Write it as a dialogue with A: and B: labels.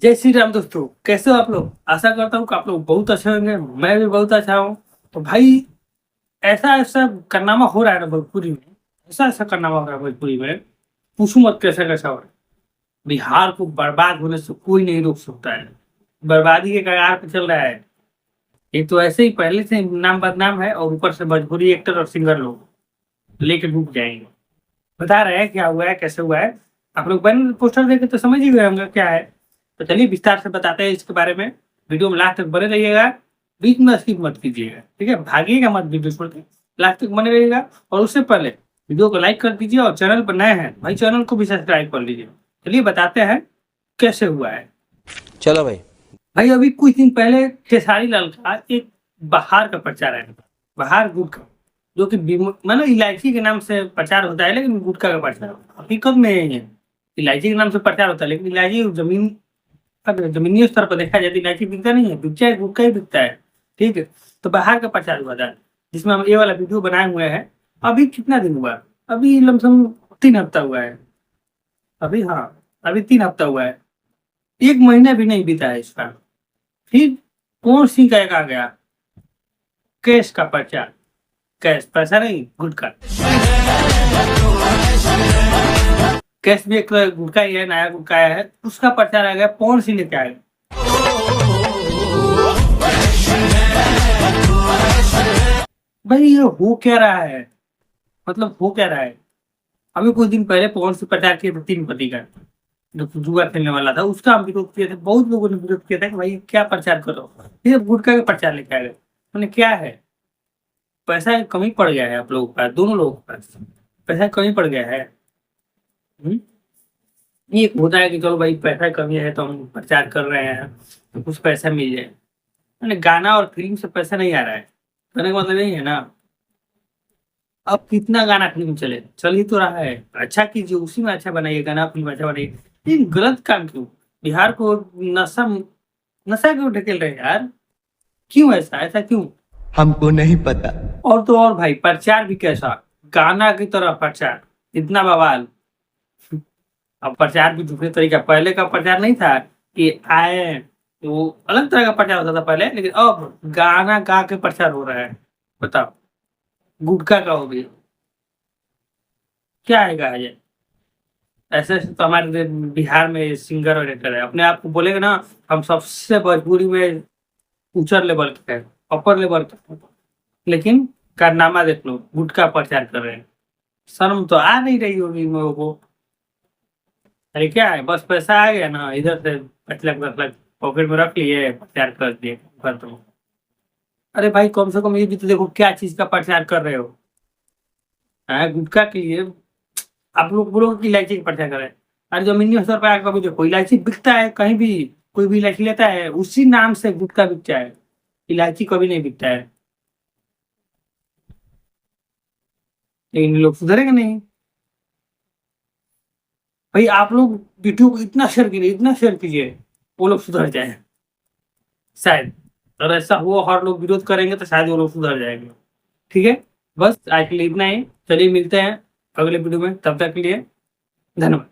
A: जय श्री राम दोस्तों, कैसे हो आप लोग। आशा करता हूँ कि आप लोग बहुत अच्छे होंगे। मैं भी बहुत अच्छा हूँ। तो भाई ऐसा ऐसा कारनामा हो रहा है ना भोजपुरी में, ऐसा ऐसा कारनामा हो रहा है भोजपुरी में, पूछू मत कैसा कैसा हो रहा है। बिहार को बर्बाद होने से कोई नहीं रोक सकता है। बर्बादी के कगार पे चल रहा है। एक तो ऐसे ही पहले से नाम बदनाम है और ऊपर से भोजपुरी एक्टर और सिंगर लोग लेके डूब जाएंगे। बता रहे हैं क्या हुआ है, कैसे हुआ है। आप लोग बैनर पोस्टर देखे तो समझ ही गए होंगे क्या है। तो चलिए विस्तार से बताते हैं इसके बारे में। वीडियो में लास्ट तक बने रहिएगा, बीच में स्किप मत कीजिएगा, ठीक है। भागिएगा मत वीडियो छोड़ के, लास्ट तक बने रहिएगा। और उससे पहले वीडियो को लाइक कर दीजिए और चैनल पर नए हैं भाई चैनल को भी सब्सक्राइब कर लीजिए। चलिए बताते हैं कैसे हुआ है।
B: चलो भाई।
A: भाई अभी कुछ दिन पहले खेसारी लाल का एक बाहर का प्रचार आया था, बाहर गुट का, जो कि मतलब इलायची के नाम से प्रचार होता है, लेकिन गुटखा का प्रचार हकीकत में यही है। इलायची के नाम से प्रचार होता है, लेकिन इलायची जमीन पर जमीनी स्तर पर देखा जाए तो इलायची बिकता नहीं है, बिकता है गुटखा ही बिकता है, ठीक है। तो बाहर का प्रचार हुआ था, जिसमें हम ये वाला वीडियो बनाए हुए हैं। अभी कितना दिन हुआ, अभी लमसम 3 हफ्ता हुआ है। अभी हाँ, अभी 3 हफ्ता हुआ है, 1 महीना भी नहीं बीता है इसका। फिर कौन सी का एक आ गया, कैश का प्रचार। कैश पैसा नहीं, गुटखा। कैश भी एक गुटखा ही है, नया गुटखा आया है, उसका प्रचार आ गया। कौन सी लेके आएगा भाई, ये हो क्या रहा है, मतलब हो क्या रहा है। अभी कुछ दिन पहले कौन सी प्रचार किए थे 3 पति का, जो जुआ खेलने वाला था, उसका हम विरोध किए थे। बहुत लोगों ने विरोध किया था कि भाई क्या प्रचार करो, फिर गुटखा का प्रचार लेके आ गए। मैंने क्या है, पैसा की कमी पड़ गया है आप लोगों के पास, दोनों लोगों के पास पैसा की कमी पड़ गया है। ये होता है कि चलो भाई पैसा की कमी है तो हम प्रचार कर रहे हैं तो कुछ पैसा मिल जाए। मैंने गाना और फिल्म से पैसा नहीं आ रहा है, कहने का मतलब यही है ना। अब कितना गाना फिल्म चले, चल ही तो रहा है। अच्छा कीजिए, उसी में अच्छा बनाइए, गाना फिल्म अच्छा बनाइए। लेकिन गलत काम क्यों, बिहार को नशा नशा क्यों ढकेल रहे हैं यार, क्यों ऐसा ऐसा क्यों,
B: हमको नहीं पता।
A: और तो और भाई प्रचार भी कैसा, गाना की तरह प्रचार, इतना बवाल। अब प्रचार भी दूसरे तरीका, पहले का प्रचार नहीं था कि आए तो वो अलग तरह का प्रचार होता था पहले, लेकिन अब गाना गा के प्रचार हो रहा है। बताओ, गुटखा का हो गया, क्या है कहा जाए। ऐसे ऐसे तो हमारे बिहार में सिंगर और एक्टर है, अपने आप को बोलेगा ना हम सबसे भोजपुरी में ऊंचा लेवल के है, अपर लेवल के है। लेकिन कारनामा देख लो, गुटखा प्रचार कर रहे हैं। शर्म तो आ नहीं रही होगी इन लोगों को। अरे क्या है, बस पैसा आ गया ना इधर से, 5 लाख 10 लाख पॉकेट में रख लिए, प्रचार कर दिए कर दो। अरे भाई कम से कम ये भी तो देखो क्या चीज का प्रचार कर रहे हो। गुटखा के लिए आप लोग बोलोगे कि इलायची का प्रचार कर रहे हैं। अरे जमीनी स्तर पर आकर कभी देखो, इलायची बिकता है कहीं भी, कोई भी इलायची लेता है उसी नाम से गुटखा बिकता है, इलायची कभी नहीं बिकता है। लेकिन लोग सुधरेंगे नहीं भाई। आप लोग वीडियो को इतना शेयर कीजिए, इतना शेयर कीजिए, वो लोग सुधर जाए शायद। अगर ऐसा हुआ हर लोग विरोध करेंगे तो शायद वो लोग सुधर जाएंगे, ठीक है। बस आज के लिए इतना ही, चलिए मिलते हैं अगले वीडियो में, तब तक के लिए धन्यवाद।